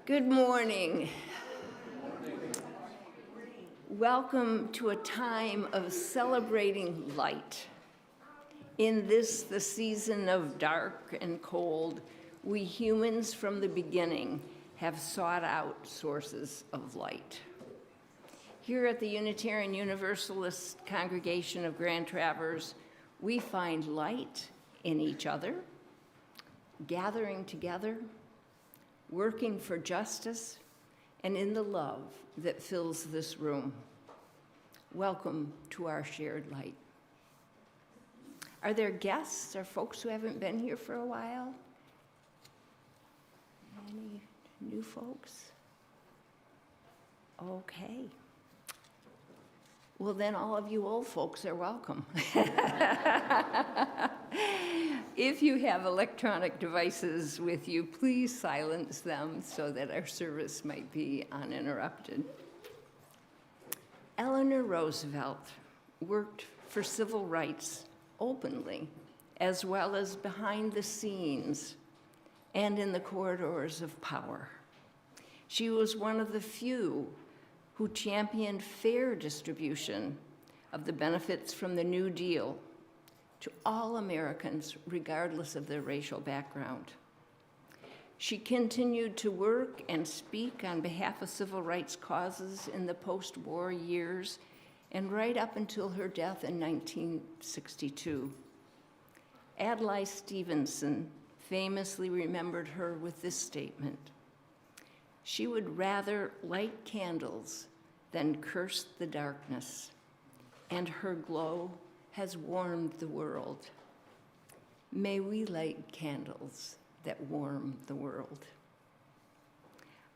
Good morning. Welcome to a time of celebrating light. In this, the season of dark and cold, we humans from the beginning have sought out sources of light. Here at the Unitarian Universalist congregation of Grand Traverse, we find light in each other, gathering together, working for justice, and in the love that fills this room. Welcome to our shared light. Are there guests or folks who haven't been here for a while? Any new folks? Okay. Well, then all of you old folks are welcome. If you have electronic devices with you, please silence them so that our service might be uninterrupted. Eleanor Roosevelt worked for civil rights openly, as well as behind the scenes and in the corridors of power. She was one of the few who championed fair distribution of the benefits from the New Deal to all Americans, regardless of their racial background. She continued to work and speak on behalf of civil rights causes in the post-war years and right up until her death in 1962. Adlai Stevenson famously remembered her with this statement: "She would rather light candles than curse the darkness, and her glow has warmed the world. May we light candles that warm the world."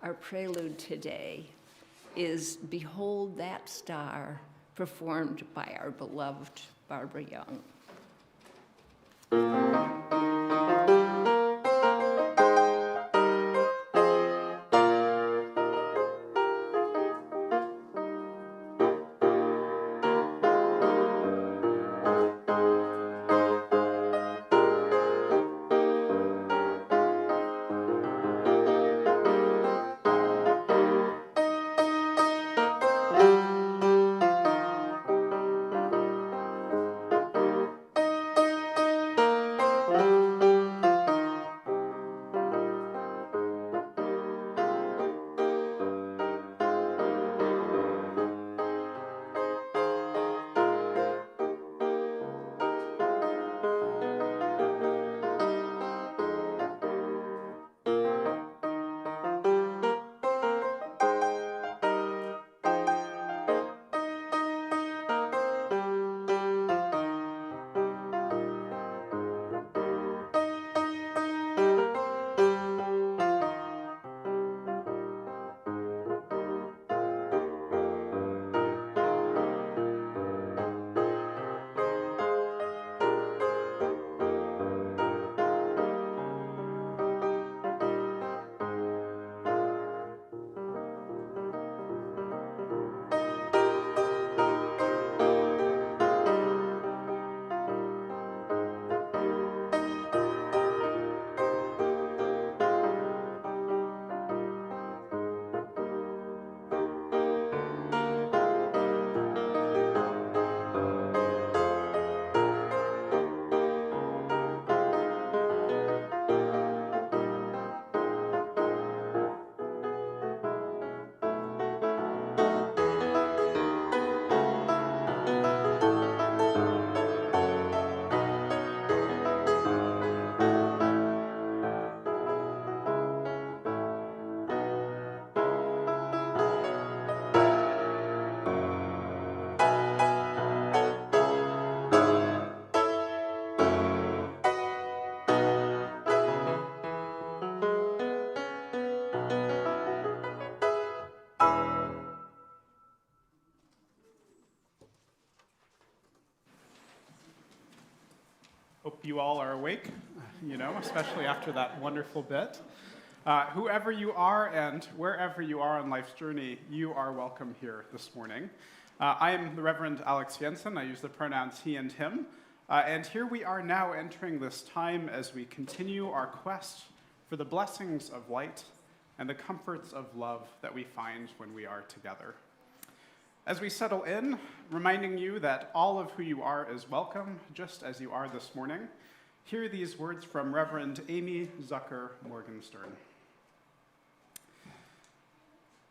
Our prelude today is "Behold That Star," performed by our beloved Barbara Young. Hope you all are awake, especially after that wonderful bit. Whoever you are and wherever you are on life's journey, you are welcome here this morning. I am the Reverend Alex Jensen. I use the pronouns he and him. And here we are now entering this time as we continue our quest for the blessings of light and the comforts of love that we find when we are together. As we settle in, reminding you that all of who you are is welcome, just as you are this morning, hear these words from Reverend Amy Zucker Morgenstern.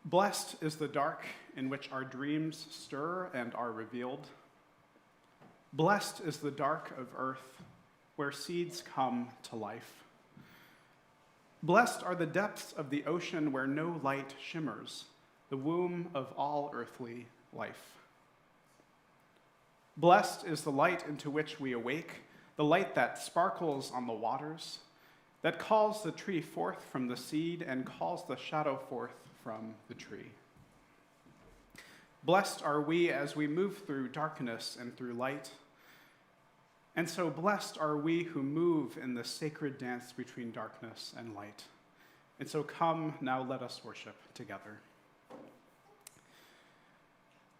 Blessed is the dark in which our dreams stir and are revealed. Blessed is the dark of earth, where seeds come to life. Blessed are the depths of the ocean where no light shimmers, the womb of all earthly life. Blessed is the light into which we awake, the light that sparkles on the waters, that calls the tree forth from the seed and calls the shadow forth from the tree. Blessed are we as we move through darkness and through light. And so blessed are we who move in the sacred dance between darkness and light. And so come, now let us worship together.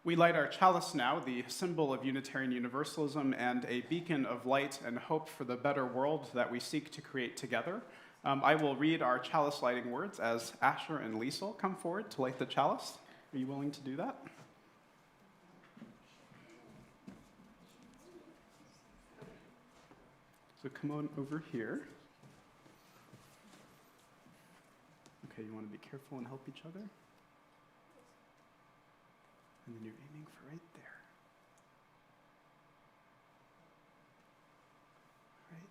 We light our chalice now, the symbol of Unitarian Universalism and a beacon of light and hope for the better world that we seek to create together. I will read our chalice lighting words as Asher and Liesel come forward to light the chalice. Are you willing to do that? So come on over here. Okay, you want to be careful and help each other? And then you're aiming for right there. All right.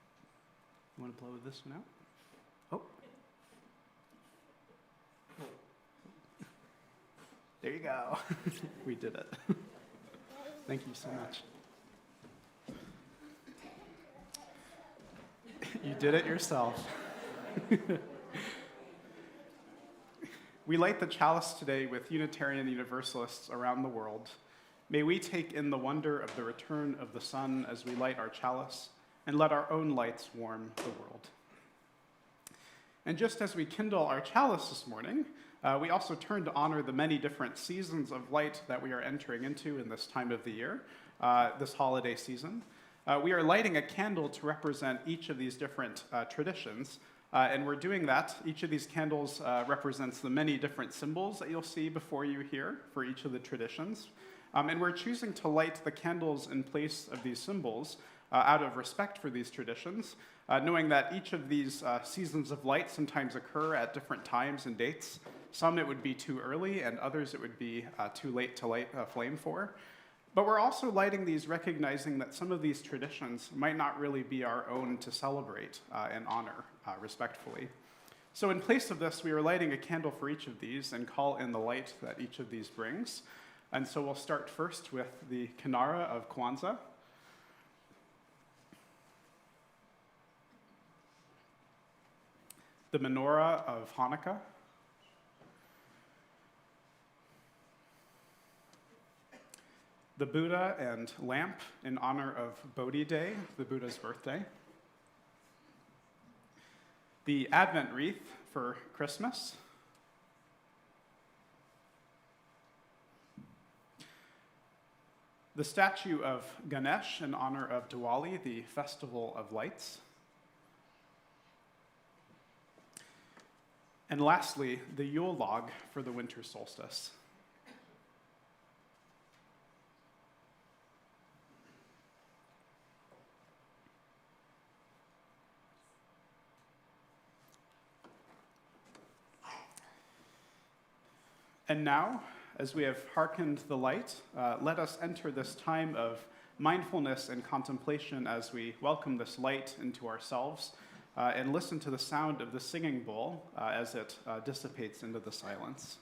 You want to blow this one out? Oh. There you go. We did it. Thank you so much. You did it yourself. We light the chalice today with Unitarian Universalists around the world. May we take in the wonder of the return of the sun as we light our chalice, and let our own lights warm the world. And just as we kindle our chalice this morning, we also turn to honor the many different seasons of light that we are entering into in this time of the year, this holiday season. We are lighting a candle to represent each of these different traditions, and we're doing that. Each of these candles represents the many different symbols that you'll see before you here for each of the traditions. And we're choosing to light the candles in place of these symbols out of respect for these traditions, knowing that each of these seasons of light sometimes occur at different times and dates. Some it would be too early, and others it would be too late to light a flame for. But we're also lighting these recognizing that some of these traditions might not really be our own to celebrate and honor respectfully. So in place of this, we are lighting a candle for each of these and call in the light that each of these brings. And so we'll start first with the Kinara of Kwanzaa. The menorah of Hanukkah. The Buddha and lamp in honor of Bodhi Day, the Buddha's birthday. The Advent wreath for Christmas. The statue of Ganesh in honor of Diwali, the festival of lights. And lastly, the Yule log for the winter solstice. And now, as we have hearkened the light, let us enter this time of mindfulness and contemplation as we welcome this light into ourselves and listen to the sound of the singing bowl as it dissipates into the silence.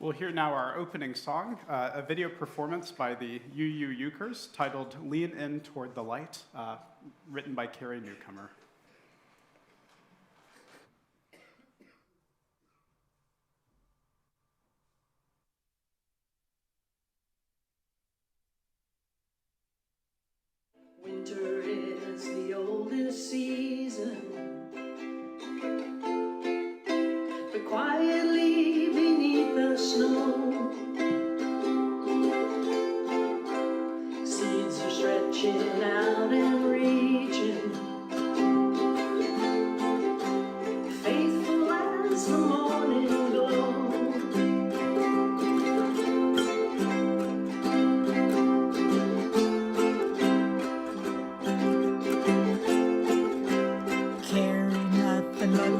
We'll hear now our opening song, a video performance by the UUCGT titled Lean In Toward the Light, written by Carrie Newcomer. Winter is the oldest season, but quietly beneath the snow, seeds are stretching out and reaching, faithful as the morning glow.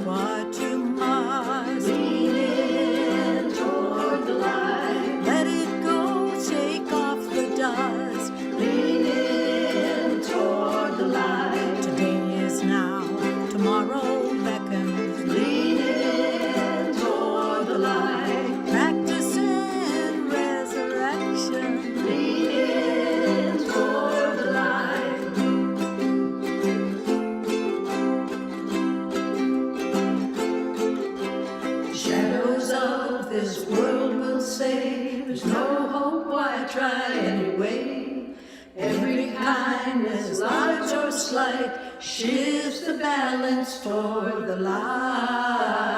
What you must Lean in toward the light. let it go, shake off the dust. Lean in toward the light. Today is now, tomorrow beckons. Lean in toward the light. Practicing resurrection. Lean in toward the light. Shadows of this world will say there's no hope, why try anyway? Every kindness, large or slight, shifts the balance toward the light.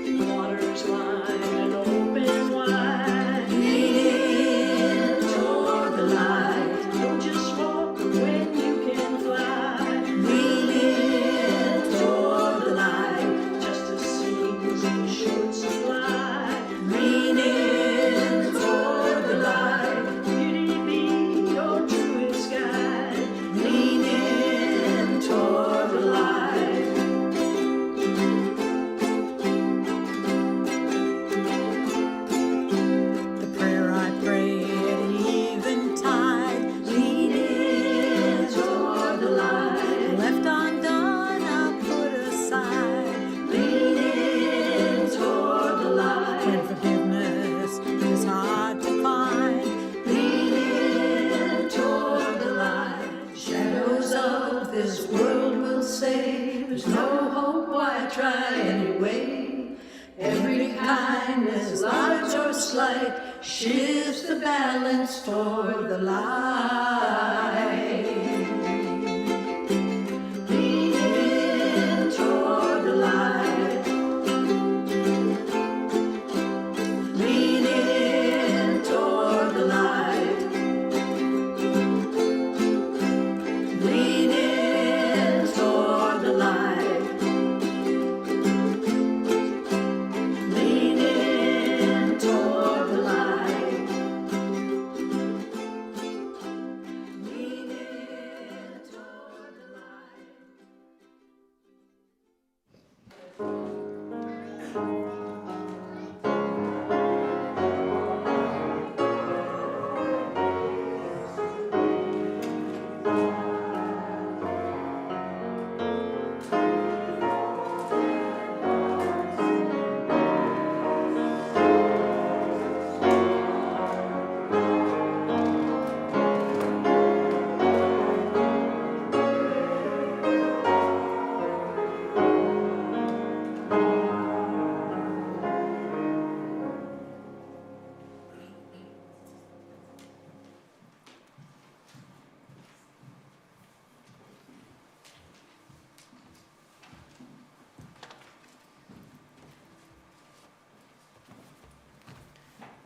The water's wide and open wide. Lean in toward the light. Don't just walk when you can fly. Lean in toward the light. Justice seems in short supply. Lean in toward the light. Beauty be your truest guide. Lean in toward the light. The prayer I pray at eventide. Lean in toward the light. Left undone, I'll put aside. Lean in toward the light. When forgiveness is hard to find. Lean in toward the light. Shadows of this world will say there's no hope, why try anyway? Every kindness, large or slight, shifts the balance toward the light. Lean in toward the light. Lean in toward the light. Lean in toward the light. Lean in toward the light. Lean in toward the light.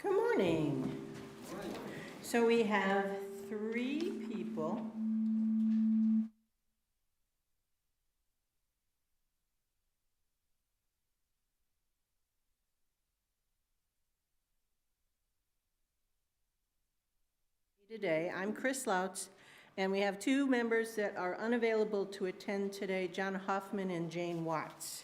Good morning. So we have 3 people. Today, I'm Chris Lautz, and we have 2 members that are unavailable to attend today, John Hoffman and Jane Watts.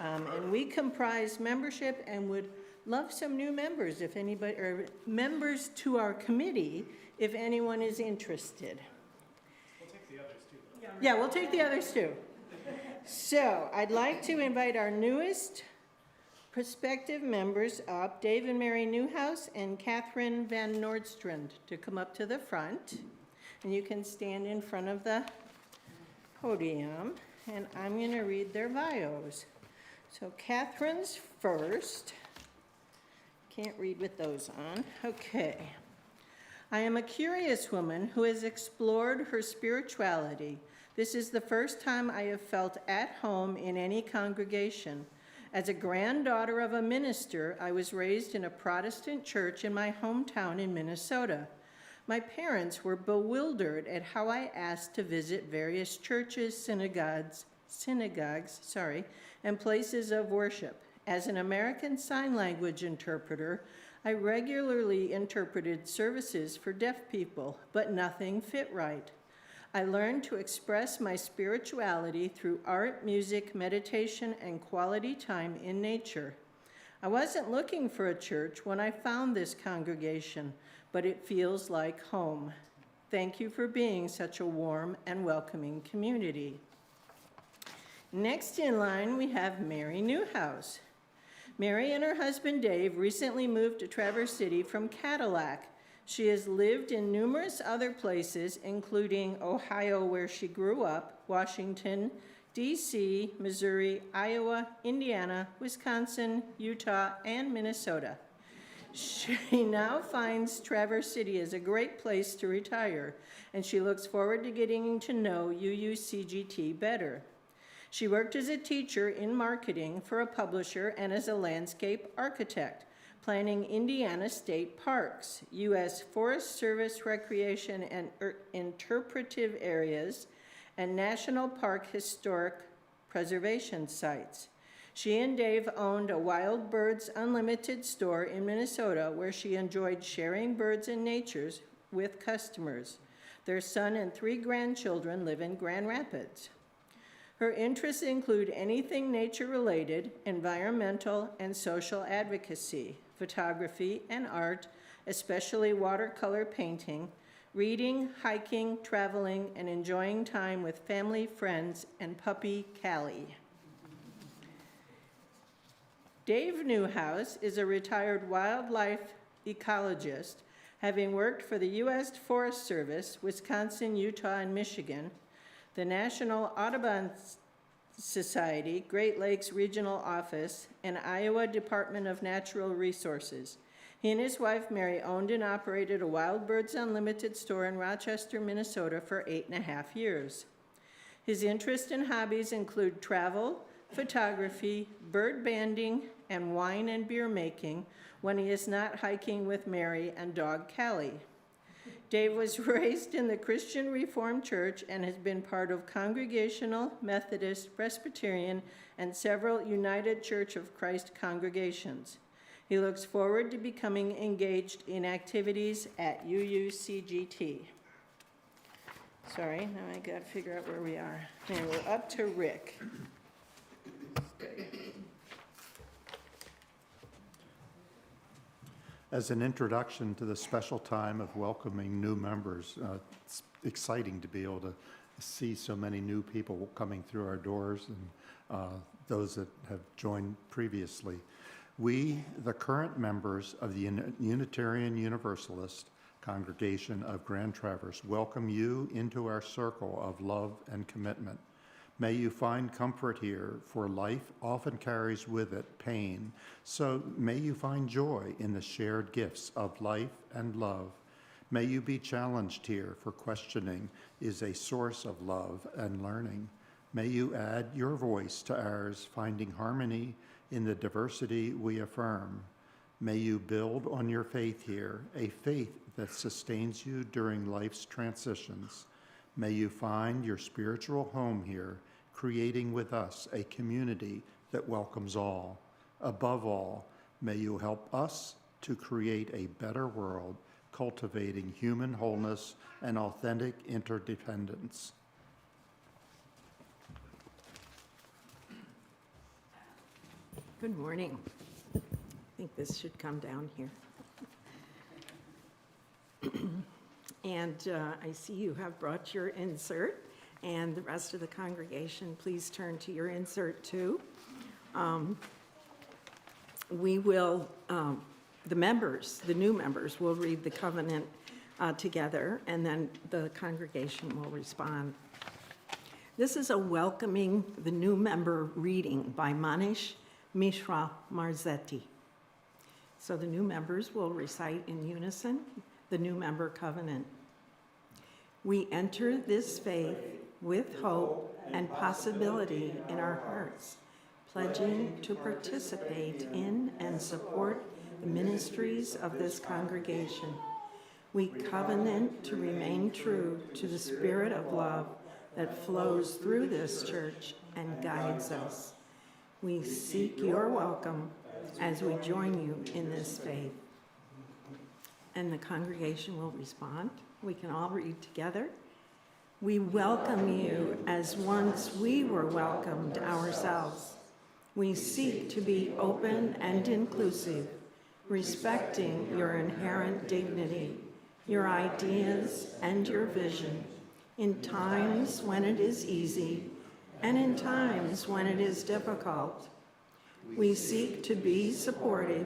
And we comprise membership and would love some new members, if anybody, or members to our committee, if anyone is interested. We'll take the others too, though. Yeah, we'll take the others too. So I'd like to invite our newest prospective members up, Dave and Mary Newhouse and Catherine Van Nordstrand, to come up to the front. And you can stand in front of the podium, and I'm going to read their bios. So Catherine's first. Can't read with those on. Okay. I am a curious woman who has explored her spirituality. This is the first time I have felt at home in any congregation. As a granddaughter of a minister, I was raised in a Protestant church in my hometown in Minnesota. My parents were bewildered at how I asked to visit various churches, synagogues, and places of worship. As an American Sign Language interpreter, I regularly interpreted services for deaf people, but nothing fit right. I learned to express my spirituality through art, music, meditation, and quality time in nature. I wasn't looking for a church when I found this congregation, but it feels like home. Thank you for being such a warm and welcoming community. Next in line, we have Mary Newhouse. Mary and her husband Dave recently moved to Traverse City from Cadillac. She has lived in numerous other places, including Ohio, where she grew up, Washington, D.C., Missouri, Iowa, Indiana, Wisconsin, Utah, and Minnesota. She now finds Traverse City is a great place to retire, and she looks forward to getting to know UUCGT better. She worked as a teacher in marketing for a publisher and as a landscape architect, planning Indiana state parks, U.S. Forest Service recreation and interpretive areas, and national park historic preservation sites. She and Dave owned a Wild Birds Unlimited store in Minnesota where she enjoyed sharing birds and natures with customers. Their son and 3 grandchildren live in Grand Rapids. Her interests include anything nature-related, environmental, and social advocacy, photography and art, especially watercolor painting, reading, hiking, traveling, and enjoying time with family, friends, and puppy Callie. Dave Newhouse is a retired wildlife ecologist, having worked for the U.S. Forest Service, Wisconsin, Utah, and Michigan, the National Audubon Society, Great Lakes Regional Office, and Iowa Department of Natural Resources. He and his wife, Mary, owned and operated a Wild Birds Unlimited store in Rochester, Minnesota for 8.5 years. His interests and hobbies include travel, photography, bird banding, and wine and beer making when he is not hiking with Mary and dog Callie. Dave was raised in the Christian Reformed Church and has been part of Congregational, Methodist, Presbyterian, and several United Church of Christ congregations. He looks forward to becoming engaged in activities at UUCGT. Sorry, now I gotta figure out where we are. And we're up to Rick. As an introduction to the special time of welcoming new members, it's exciting to be able to see so many new people coming through our doors and those that have joined previously. We, the current members of the Unitarian Universalist congregation of Grand Traverse, welcome you into our circle of love and commitment. May you find comfort here, for life often carries with it pain. So may you find joy in the shared gifts of life and love. May you be challenged here, for questioning is a source of love and learning. May you add your voice to ours, finding harmony in the diversity we affirm. May you build on your faith here, a faith that sustains you during life's transitions. May you find your spiritual home here, creating with us a community that welcomes all. Above all, may you help us to create a better world, cultivating human wholeness and authentic interdependence. Good morning. I think this should come down here. And I see you have brought your insert, and the rest of the congregation, please turn to your insert too. we will, the members, the new members, will read the covenant together, and then the congregation will respond. This is a welcoming the new member reading by Manish Mishra Marzetti. So the new members will recite in unison the new member covenant. We enter this faith with hope and possibility in our hearts, pledging to participate in and support the ministries of this congregation. We covenant to remain true to the spirit of love that flows through this church and guides us. We seek your welcome as we join you in this faith. And the congregation will respond. We can all read together. We welcome you as once we were welcomed ourselves. We seek to be open and inclusive, respecting your inherent dignity, your ideas, and your vision, in times when it is easy and in times when it is difficult. We seek to be supportive,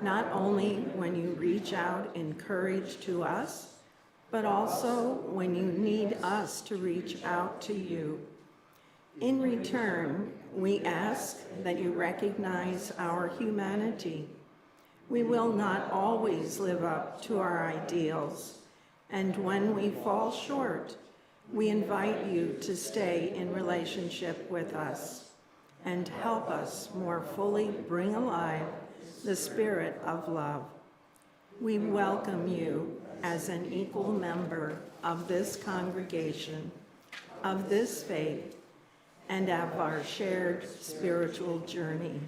not only when you reach out in courage to us, but also when you need us to reach out to you. In return, we ask that you recognize our humanity. We will not always live up to our ideals, and when we fall short, we invite you to stay in relationship with us and help us more fully bring alive the spirit of love. We welcome you as an equal member of this congregation, of this faith, and of our shared spiritual journey.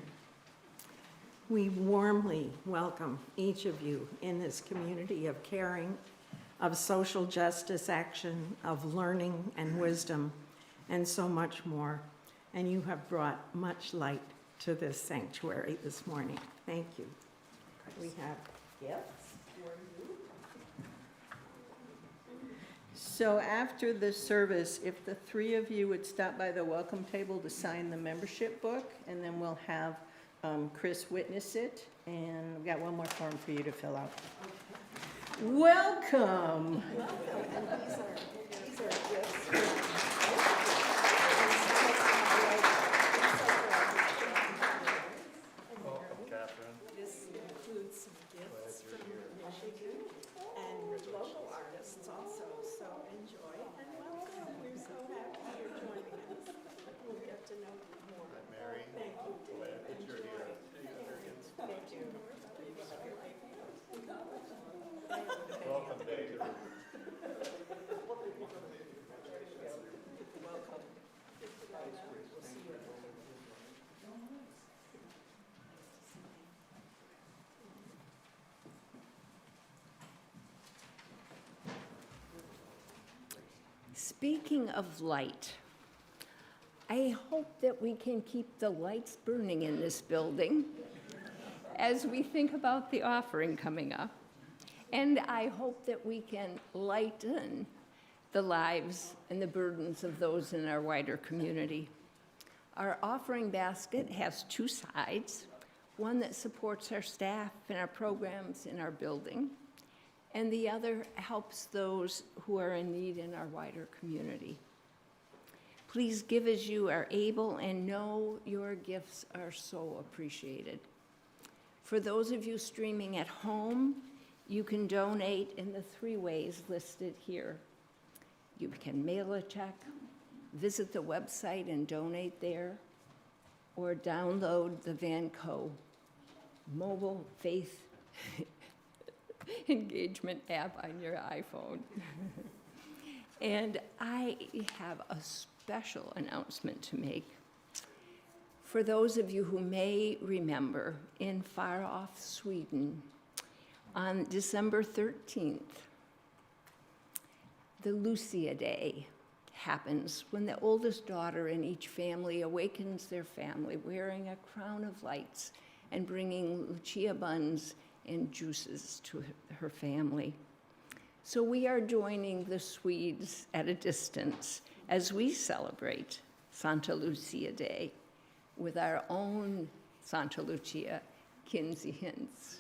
We warmly welcome each of you in this community of caring, of social justice action, of learning and wisdom, and so much more. And you have brought much light to this sanctuary this morning. Thank you. We have gifts for you. So after the service, if the three of you would stop by the welcome table to sign the membership book, and then we'll have Chris witness it, and we've got one more form for you to fill out. Welcome. These are gifts. This includes some gifts from Michigan and local artists also, so enjoy and welcome. We're so happy you're joining us. We'll get to know you more. Mary. Thank you, Dave. Enjoy. Thank you. Welcome, Dave. Speaking of light, I hope that we can keep the lights burning in this building as we think about the offering coming up. And I hope that we can lighten the lives and the burdens of those in our wider community. Our offering basket has two sides, one that supports our staff and our programs in our building, and the other helps those who are in need in our wider community. Please give as you are able and know your gifts are so appreciated. For those of you streaming at home, you can donate in the 3 ways listed here. You can mail a check, visit the website and donate there, or download the Vanco mobile faith engagement app on your iPhone. And I have a special announcement to make. For those of you who may remember, in far-off Sweden, on December 13th, the Lucia Day happens when the oldest daughter in each family awakens their family wearing a crown of lights and bringing Lucia buns and juices to her family. So we are joining the Swedes at a distance as we celebrate Santa Lucia Day with our own Santa Lucia Kinsey Hintz.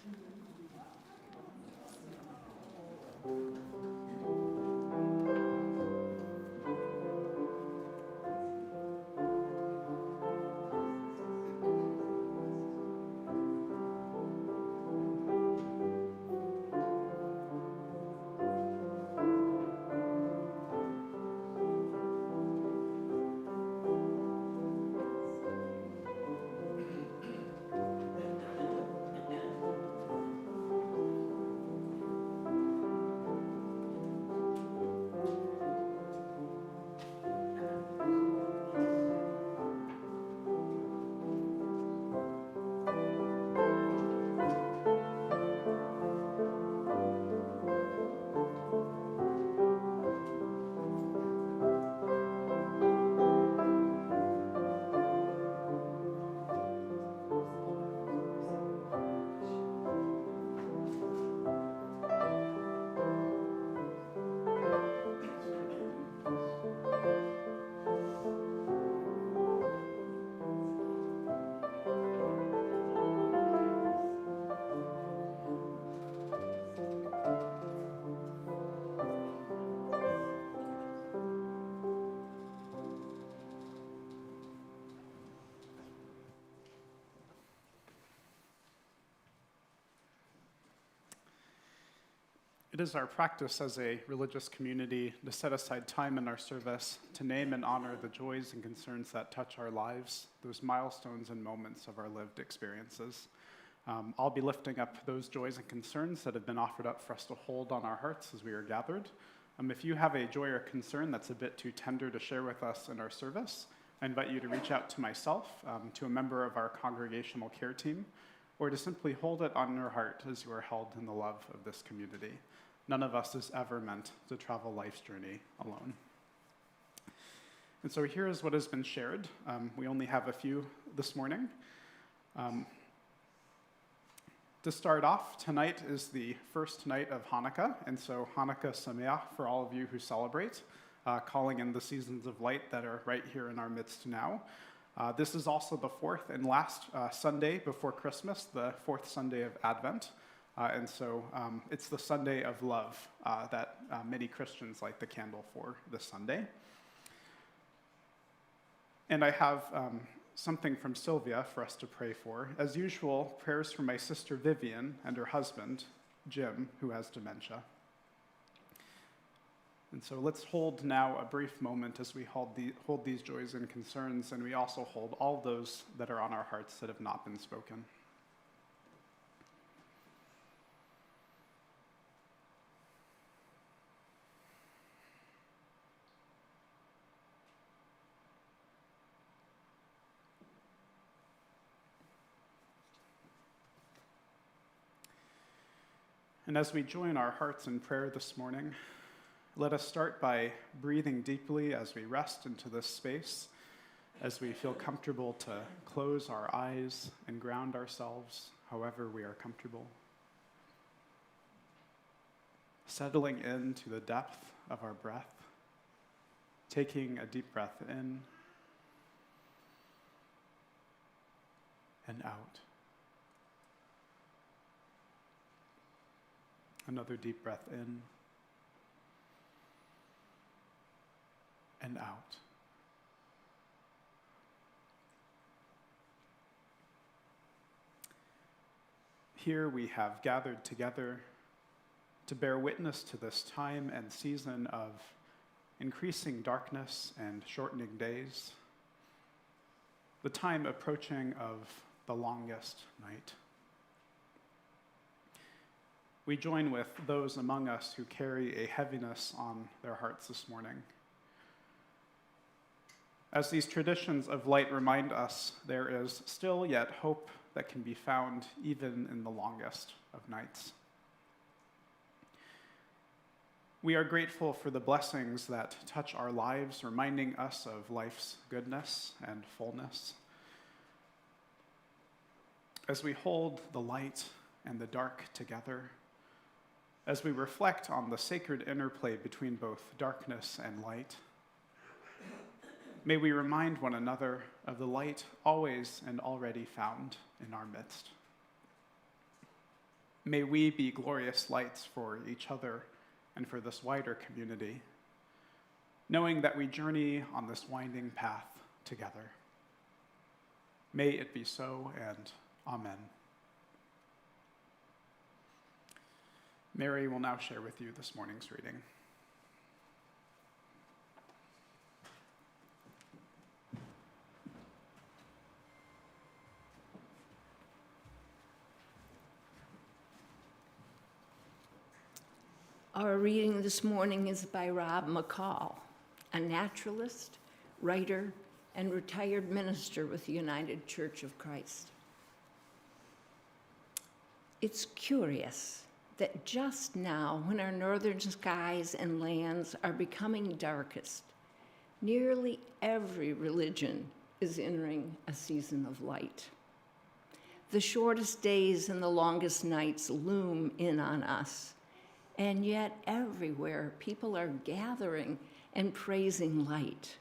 It is our practice as a religious community to set aside time in our service to name and honor the joys and concerns that touch our lives, those milestones and moments of our lived experiences. I'll be lifting up those joys and concerns that have been offered up for us to hold on our hearts as we are gathered. If you have a joy or concern that's a bit too tender to share with us in our service, I invite you to reach out to myself, to a member of our congregational care team, or to simply hold it on your heart as you are held in the love of this community. None of us is ever meant to travel life's journey alone. And so here is what has been shared. We only have a few this morning. To start off, tonight is the first night of Hanukkah, and so Hanukkah Sameach for all of you who celebrate, calling in the seasons of light that are right here in our midst now. This is also the fourth and last Sunday before Christmas, the fourth Sunday of Advent. And so it's the Sunday of love that many Christians light the candle for this Sunday. And I have something from Sylvia for us to pray for. As usual, prayers for my sister Vivian and her husband, Jim, who has dementia. And so let's hold now a brief moment as we hold these joys and concerns, and we also hold all those that are on our hearts that have not been spoken. And as we join our hearts in prayer this morning, let us start by breathing deeply as we rest into this space, as we feel comfortable to close our eyes and ground ourselves however we are comfortable. Settling into the depth of our breath, taking a deep breath in and out. Another deep breath in and out. Here we have gathered together to bear witness to this time and season of increasing darkness and shortening days, the time approaching of the longest night. We join with those among us who carry a heaviness on their hearts this morning. As these traditions of light remind us, there is still yet hope that can be found even in the longest of nights. We are grateful for the blessings that touch our lives, reminding us of life's goodness and fullness. As we hold the light and the dark together, as we reflect on the sacred interplay between both darkness and light, may we remind one another of the light always and already found in our midst. May we be glorious lights for each other and for this wider community, knowing that we journey on this winding path together. May it be so, and amen. Mary will now share with you this morning's reading. Our reading this morning is by Rob McCall, a naturalist, writer, and retired minister with the United Church of Christ. It's curious that just now, when our northern skies and lands are becoming darkest, nearly every religion is entering a season of light. The shortest days and the longest nights loom in on us, and yet everywhere people are gathering and praising light.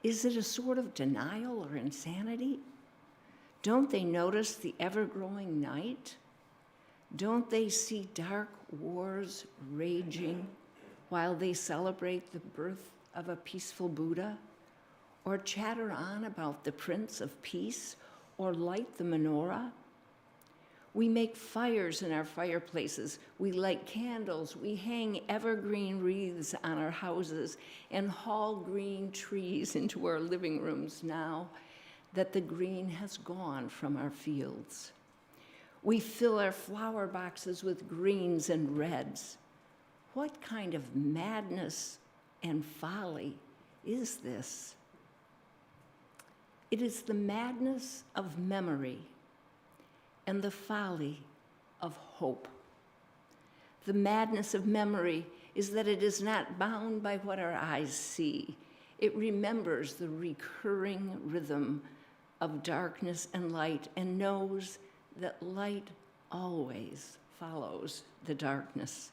Is it a sort of denial or insanity? Don't they notice the ever-growing night? Don't they see dark wars raging while they celebrate the birth of a peaceful Buddha? Or chatter on about the Prince of Peace? Or light the menorah? We make fires in our fireplaces. We light candles. We hang evergreen wreaths on our houses and haul green trees into our living rooms now that the green has gone from our fields. We fill our flower boxes with greens and reds. What kind of madness and folly is this? It is the madness of memory and the folly of hope. The madness of memory is that it is not bound by what our eyes see. It remembers the recurring rhythm of darkness and light and knows that light always follows the darkness.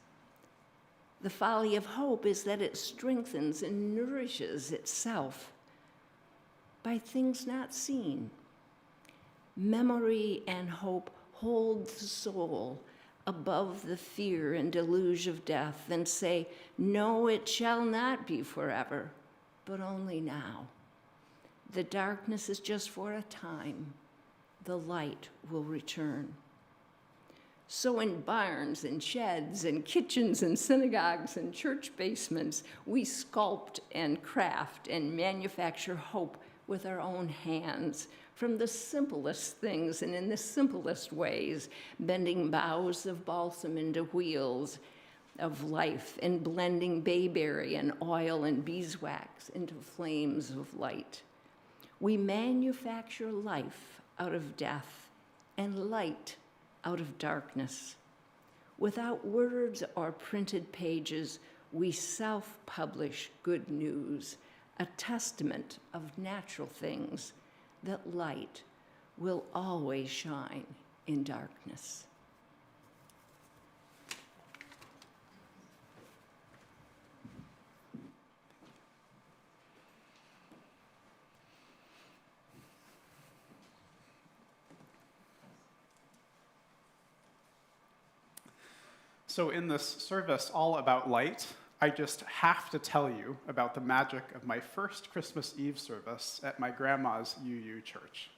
The folly of hope is that it strengthens and nourishes itself by things not seen. Memory and hope hold the soul above the fear and deluge of death and say, no, it shall not be forever, but only now. The darkness is just for a time. The light will return. So in barns and sheds and kitchens and synagogues and church basements, we sculpt and craft and manufacture hope with our own hands, from the simplest things and in the simplest ways, bending boughs of balsam into wheels of life and blending bayberry and oil and beeswax into flames of light. We manufacture life out of death and light out of darkness. Without words or printed pages, we self-publish good news, a testament of natural things, that light will always shine in darkness. So in this service all about light, I just have to tell you about the magic of my first Christmas Eve service at my grandma's UU church.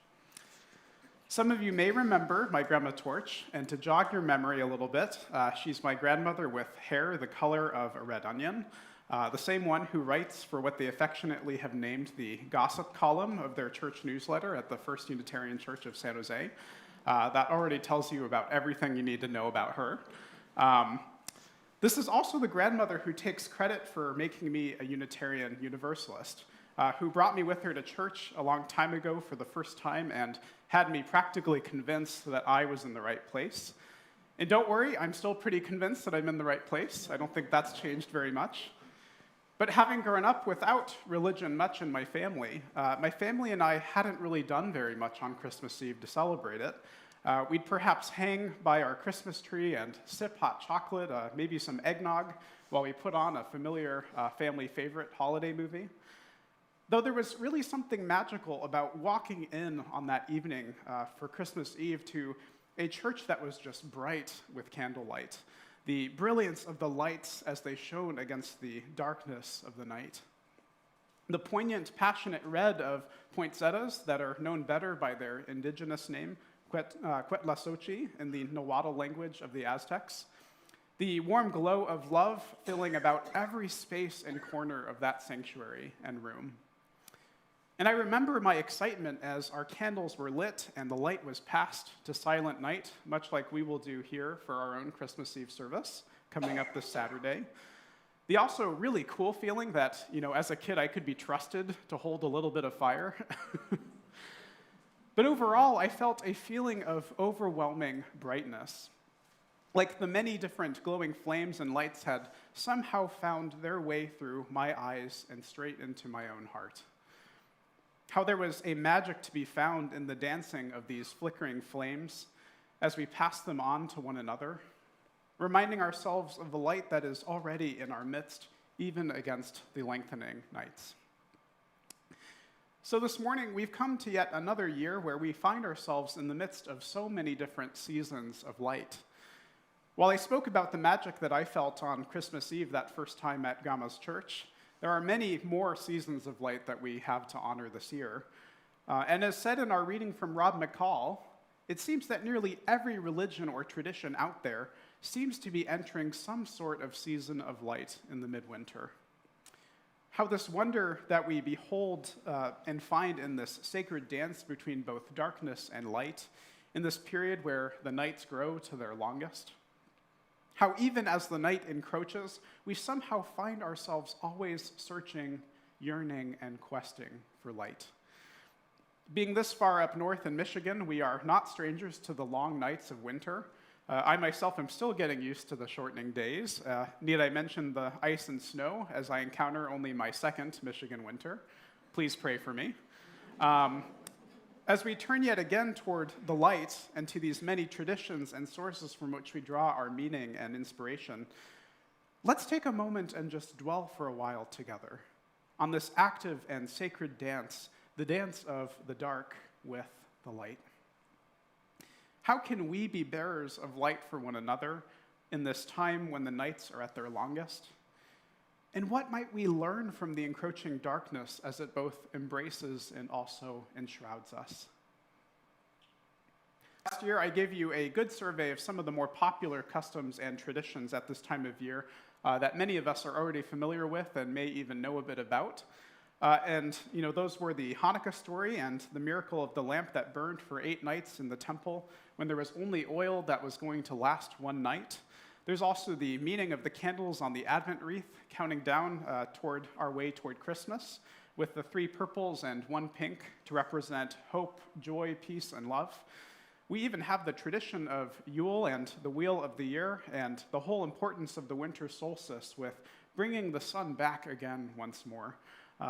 Some of you may remember my grandma Torch, and to jog your memory a little bit, she's my grandmother with hair the color of a red onion, the same one who writes for what they affectionately have named the gossip column of their church newsletter at the First Unitarian Church of San Jose. That already tells you about everything you need to know about her. This is also the grandmother who takes credit for making me a Unitarian Universalist, who brought me with her to church a long time ago for the first time and had me practically convinced that I was in the right place. And don't worry, I'm still pretty convinced that I'm in the right place. I don't think that's changed very much. But having grown up without religion much in my family and I hadn't really done very much on Christmas Eve to celebrate it. We'd perhaps hang by our Christmas tree and sip hot chocolate, maybe some eggnog, while we put on a familiar family favorite holiday movie. Though there was really something magical about walking in on that evening for Christmas Eve to a church that was just bright with candlelight, the brilliance of the lights as they shone against the darkness of the night. The poignant, passionate red of poinsettias that are known better by their indigenous name, Cuetlasochi, in the Nahuatl language of the Aztecs. The warm glow of love filling about every space and corner of that sanctuary and room. And I remember my excitement as our candles were lit and the light was passed to silent night, much like we will do here for our own Christmas Eve service coming up this Saturday. The also really cool feeling that, as a kid, I could be trusted to hold a little bit of fire. But overall, I felt a feeling of overwhelming brightness. Like the many different glowing flames and lights had somehow found their way through my eyes and straight into my own heart. How there was a magic to be found in the dancing of these flickering flames as we passed them on to one another, reminding ourselves of the light that is already in our midst, even against the lengthening nights. So this morning, we've come to yet another year where we find ourselves in the midst of so many different seasons of light. While I spoke about the magic that I felt on Christmas Eve that first time at Gama's church, there are many more seasons of light that we have to honor this year. And as said in our reading from Rob McCall, it seems that nearly every religion or tradition out there seems to be entering some sort of season of light in the midwinter. How this wonder that we behold and find in this sacred dance between both darkness and light, in this period where the nights grow to their longest. How even as the night encroaches, we somehow find ourselves always searching, yearning, and questing for light. Being this far up north in Michigan, we are not strangers to the long nights of winter. I myself am still getting used to the shortening days. Need I mention the ice and snow as I encounter only my second Michigan winter? Please pray for me. As we turn yet again toward the light and to these many traditions and sources from which we draw our meaning and inspiration, let's take a moment and just dwell for a while together on this active and sacred dance, the dance of the dark with the light. How can we be bearers of light for one another in this time when the nights are at their longest? And what might we learn from the encroaching darkness as it both embraces and also enshrouds us? Last year, I gave you a good survey of some of the more popular customs and traditions at this time of year that many of us are already familiar with and may even know a bit about. Those were the Hanukkah story and the miracle of the lamp that burned for 8 nights in the temple when there was only oil that was going to last one night. There's also the meaning of the candles on the Advent wreath, counting down toward our way toward Christmas, with the 3 purples and 1 pink to represent hope, joy, peace, and love. We even have the tradition of Yule and the wheel of the year, and the whole importance of the winter solstice with bringing the sun back again once more.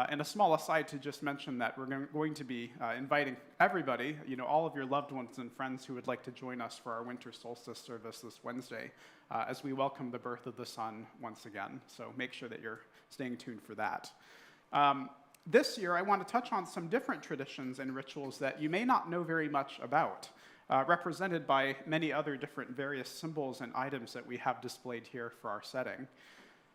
And a small aside to just mention that we're going to be inviting everybody, all of your loved ones and friends who would like to join us for our winter solstice service this Wednesday as we welcome the birth of the sun once again. So make sure that you're staying tuned for that. This year, I want to touch on some different traditions and rituals that you may not know very much about, represented by many other different various symbols and items that we have displayed here for our setting.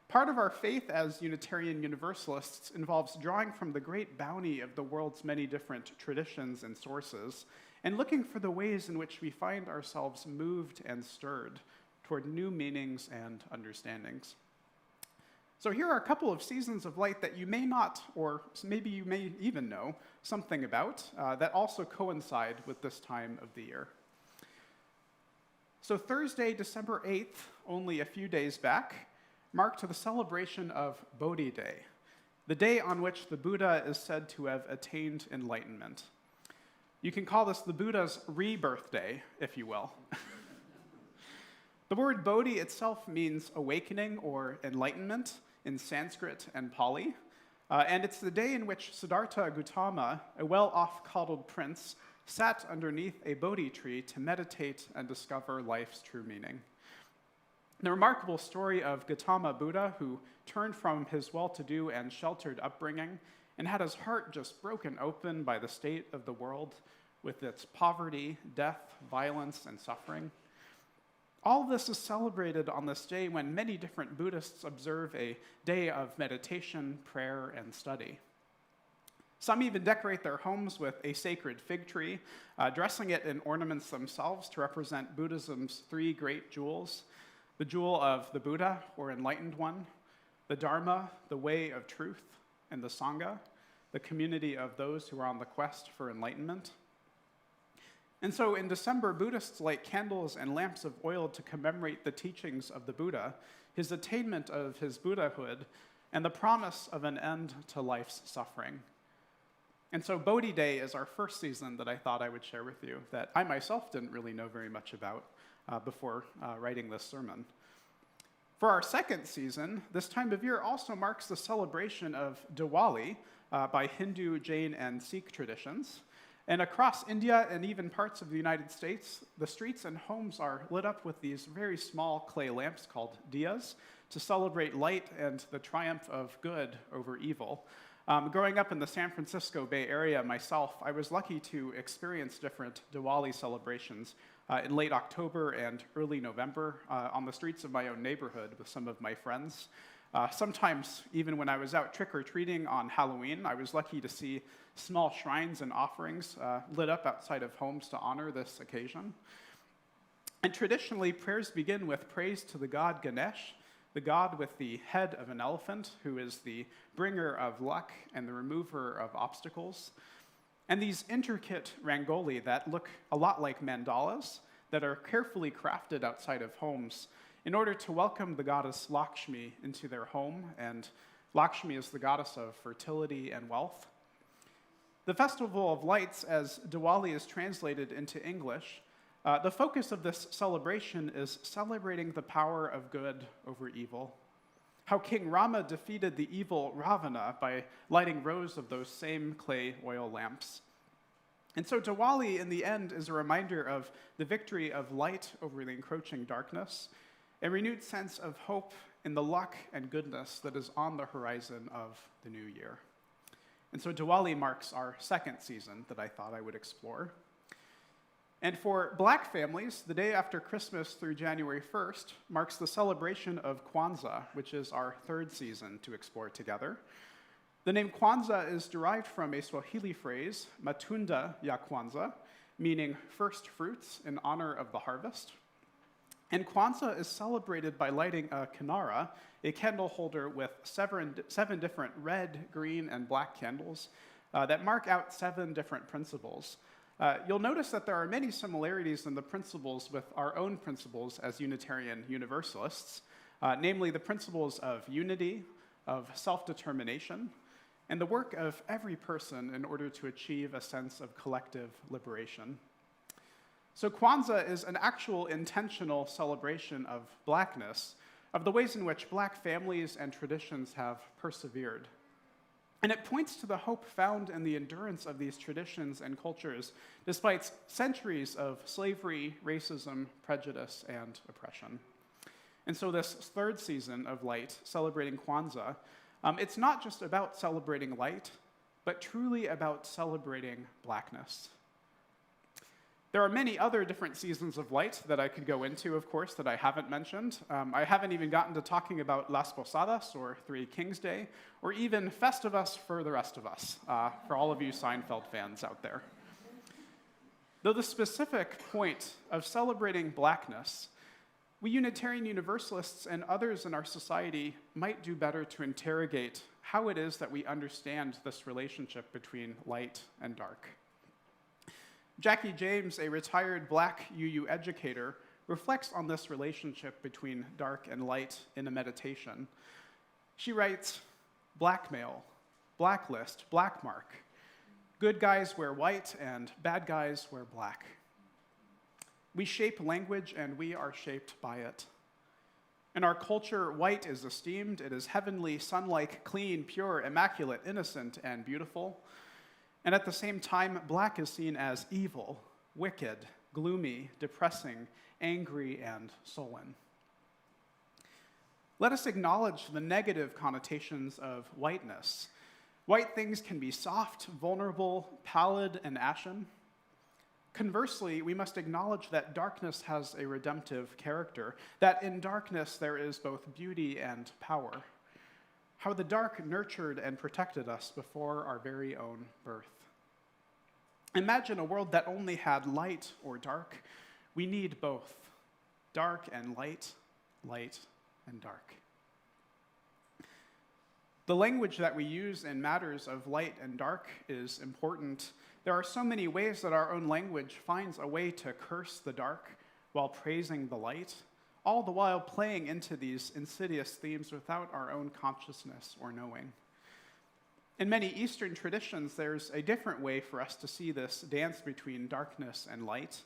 Part of our faith as Unitarian Universalists involves drawing from the great bounty of the world's many different traditions and sources, and looking for the ways in which we find ourselves moved and stirred toward new meanings and understandings. So here are a couple of seasons of light that you may not, or maybe you may even know something about, that also coincide with this time of the year. So Thursday, December 8th, only a few days back, marked the celebration of Bodhi Day, the day on which the Buddha is said to have attained enlightenment. You can call this the Buddha's rebirth day, if you will. The word Bodhi itself means awakening or enlightenment in Sanskrit and Pali, and it's the day in which Siddhartha Gautama, a well-off coddled prince, sat underneath a Bodhi tree to meditate and discover life's true meaning. The remarkable story of Gautama Buddha, who turned from his well-to-do and sheltered upbringing and had his heart just broken open by the state of the world, with its poverty, death, violence, and suffering. All of this is celebrated on this day when many different Buddhists observe a day of meditation, prayer, and study. Some even decorate their homes with a sacred fig tree, dressing it in ornaments themselves to represent Buddhism's three great jewels: the jewel of the Buddha, or enlightened one, the Dharma, the way of truth, and the Sangha, the community of those who are on the quest for enlightenment. And so in December, Buddhists light candles and lamps of oil to commemorate the teachings of the Buddha, his attainment of his Buddhahood, and the promise of an end to life's suffering. And so Bodhi Day is our first season that I thought I would share with you that I myself didn't really know very much about before writing this sermon. For our second season, this time of year also marks the celebration of Diwali by Hindu, Jain, and Sikh traditions. And across India and even parts of the United States, the streets and homes are lit up with these very small clay lamps called diyas to celebrate light and the triumph of good over evil. Growing up in the San Francisco Bay Area myself, I was lucky to experience different Diwali celebrations in late October and early November on the streets of my own neighborhood with some of my friends. Sometimes, even when I was out trick-or-treating on Halloween, I was lucky to see small shrines and offerings lit up outside of homes to honor this occasion. And traditionally, prayers begin with praise to the god Ganesh, the god with the head of an elephant, who is the bringer of luck and the remover of obstacles. And these intricate rangoli that look a lot like mandalas that are carefully crafted outside of homes in order to welcome the goddess Lakshmi into their home, and Lakshmi is the goddess of fertility and wealth. The Festival of Lights, as Diwali is translated into English, the focus of this celebration is celebrating the power of good over evil. How King Rama defeated the evil Ravana by lighting rows of those same clay oil lamps. And so Diwali, in the end, is a reminder of the victory of light over the encroaching darkness, a renewed sense of hope in the luck and goodness that is on the horizon of the new year. And so Diwali marks our second season that I thought I would explore. And for Black families, the day after Christmas through January 1st marks the celebration of Kwanzaa, which is our third season to explore together. The name Kwanzaa is derived from a Swahili phrase, matunda ya Kwanzaa, meaning first fruits in honor of the harvest. And Kwanzaa is celebrated by lighting a kinara, a candle holder with seven different red, green, and black candles that mark out 7 different principles. You'll notice that there are many similarities in the principles with our own principles as Unitarian Universalists, namely the principles of unity, of self-determination, and the work of every person in order to achieve a sense of collective liberation. So Kwanzaa is an actual intentional celebration of Blackness, of the ways in which Black families and traditions have persevered. And it points to the hope found in the endurance of these traditions and cultures, despite centuries of slavery, racism, prejudice, and oppression. And so this third season of Light, celebrating Kwanzaa, it's not just about celebrating light, but truly about celebrating Blackness. There are many other different seasons of light that I could go into, of course, that I haven't mentioned. I haven't even gotten to talking about Las Posadas, or Three Kings Day, or even Festivus for the rest of us, for all of you Seinfeld fans out there. Though the specific point of celebrating Blackness, we Unitarian Universalists and others in our society might do better to interrogate how it is that we understand this relationship between light and dark. Jackie James, a retired Black UU educator, reflects on this relationship between dark and light in a meditation. She writes, blackmail, blacklist, black mark. Good guys wear white and bad guys wear black. We shape language and we are shaped by it. In our culture, white is esteemed. It is heavenly, sun-like, clean, pure, immaculate, innocent, and beautiful. And at the same time, black is seen as evil, wicked, gloomy, depressing, angry, and sullen. Let us acknowledge the negative connotations of whiteness. White things can be soft, vulnerable, pallid, and ashen. Conversely, we must acknowledge that darkness has a redemptive character, that in darkness there is both beauty and power. How the dark nurtured and protected us before our very own birth. Imagine a world that only had light or dark. We need both, dark and light, light and dark. The language that we use in matters of light and dark is important. There are so many ways that our own language finds a way to curse the dark while praising the light, all the while playing into these insidious themes without our own consciousness or knowing. In many Eastern traditions, there's a different way for us to see this dance between darkness and light.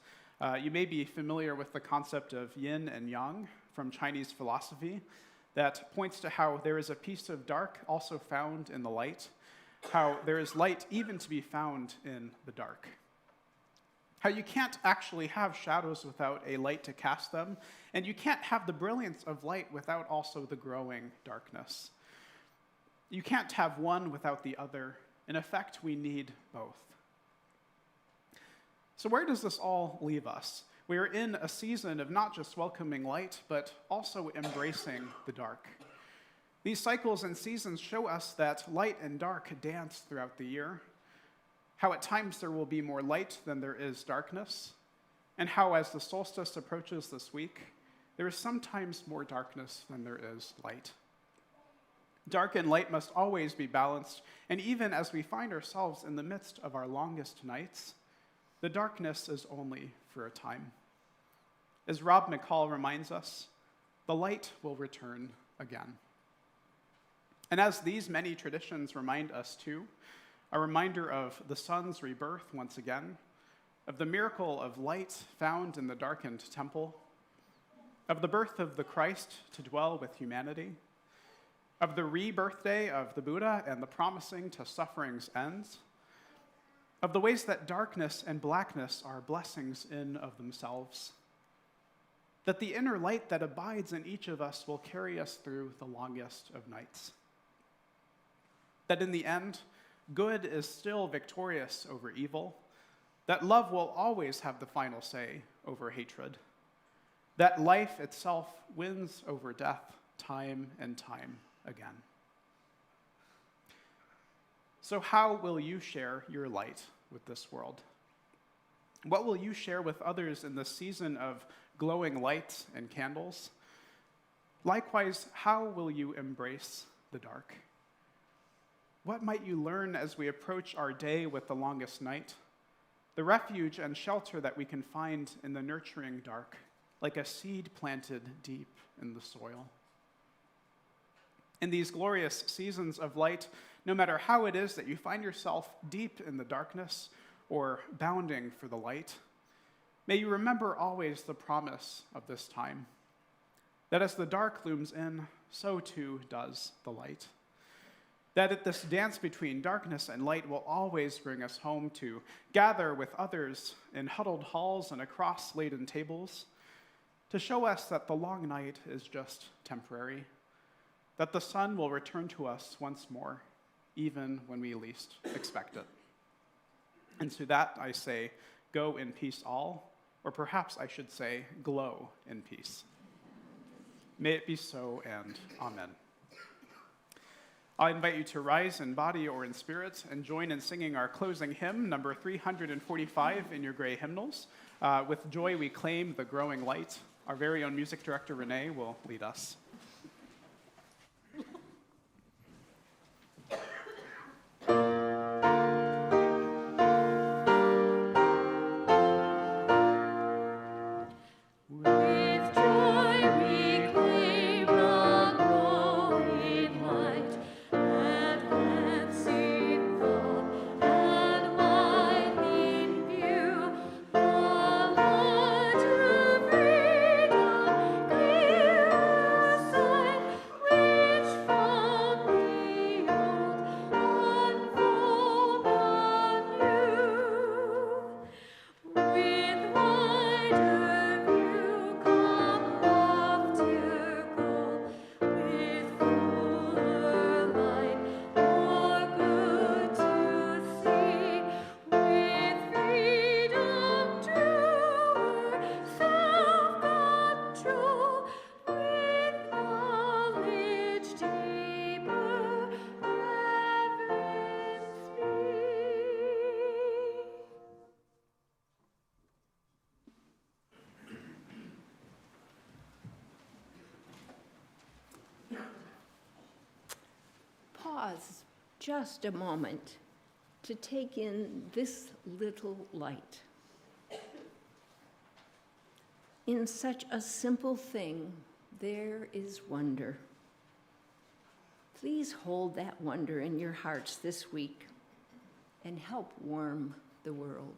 You may be familiar with the concept of yin and yang from Chinese philosophy that points to how there is a piece of dark also found in the light, how there is light even to be found in the dark. How you can't actually have shadows without a light to cast them, and you can't have the brilliance of light without also the growing darkness. You can't have one without the other. In effect, we need both. So where does this all leave us? We are in a season of not just welcoming light, but also embracing the dark. These cycles and seasons show us that light and dark dance throughout the year, how at times there will be more light than there is darkness, and how as the solstice approaches this week, there is sometimes more darkness than there is light. Dark and light must always be balanced, and even as we find ourselves in the midst of our longest nights, the darkness is only for a time. As Rob McCall reminds us, the light will return again. And as these many traditions remind us too, a reminder of the sun's rebirth once again, of the miracle of light found in the darkened temple, of the birth of the Christ to dwell with humanity, of the rebirthday of the Buddha and the promising to suffering's ends, of the ways that darkness and blackness are blessings in of themselves, that the inner light that abides in each of us will carry us through the longest of nights. That in the end, good is still victorious over evil, that love will always have the final say over hatred, that life itself wins over death time and time again. So how will you share your light with this world? What will you share with others in this season of glowing lights and candles? Likewise, how will you embrace the dark? What might you learn as we approach our day with the longest night? The refuge and shelter that we can find in the nurturing dark, like a seed planted deep in the soil. In these glorious seasons of light, no matter how it is that you find yourself deep in the darkness or bounding for the light, may you remember always the promise of this time, that as the dark looms in, so too does the light. That at this dance between darkness and light will always bring us home to gather with others in huddled halls and across laden tables, to show us that the long night is just temporary, that the sun will return to us once more, even when we least expect it. And to that I say, go in peace all, or perhaps I should say, glow in peace. May it be so, and amen. I invite you to rise in body or in spirit and join in singing our closing hymn, number 345 in your gray hymnals. With joy we claim the growing light. Our very own music director, Renee, will lead us. So just a moment to take in this little light. In such a simple thing, there is wonder. Please hold that wonder in your hearts this week and help warm the world.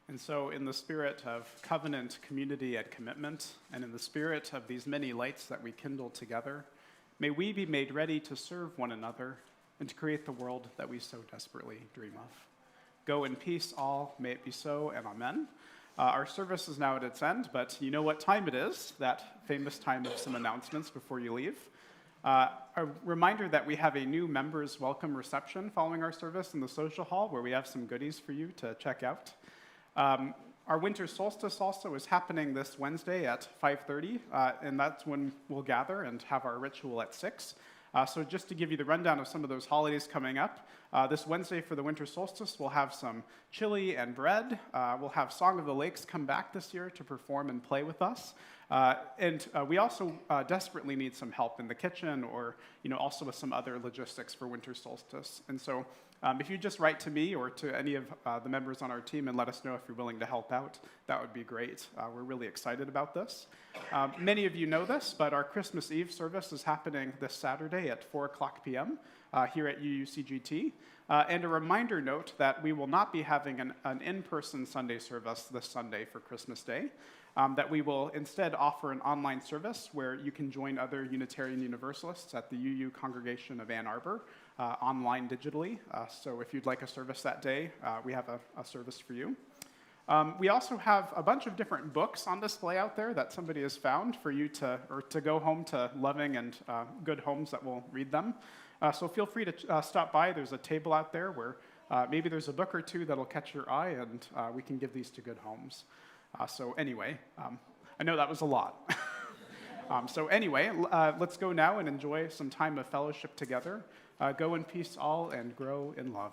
And so, in the spirit of covenant, community, and commitment, and in the spirit of these many lights that we kindle together, may we be made ready to serve one another and to create the world that we so desperately dream of. Go in peace, all. May it be so, and amen. Our service is now at its end, but you know what time it is, that famous time of some announcements before you leave. A reminder that we have a new members' welcome reception following our service in the social hall, where we have some goodies for you to check out. Our winter solstice also is happening this Wednesday at 5:30, and that's when we'll gather and have our ritual at 6. So just to give you the rundown of some of those holidays coming up, this Wednesday for the winter solstice, we'll have some chili and bread. We'll have Song of the Lakes come back this year to perform and play with us. And we also desperately need some help in the kitchen, or also with some other logistics for winter solstice. And so if you just write to me or to any of the members on our team and let us know if you're willing to help out, that would be great. We're really excited about this. Many of you know this, but our Christmas Eve service is happening this Saturday at 4:00 p.m. Here at UUCGT. And a reminder note that we will not be having an in-person Sunday service this Sunday for Christmas Day, that we will instead offer an online service where you can join other Unitarian Universalists at the UU Congregation of Ann Arbor online digitally. So if you'd like a service that day, we have a service for you. We also have a bunch of different books on display out there that somebody has found for you to go home to loving and good homes that will read them. So feel free to stop by. There's a table out there where maybe there's a book or two that'll catch your eye, and we can give these to good homes. So anyway, I know that was a lot. So anyway, let's go now and enjoy some time of fellowship together. Go in peace all and grow in love.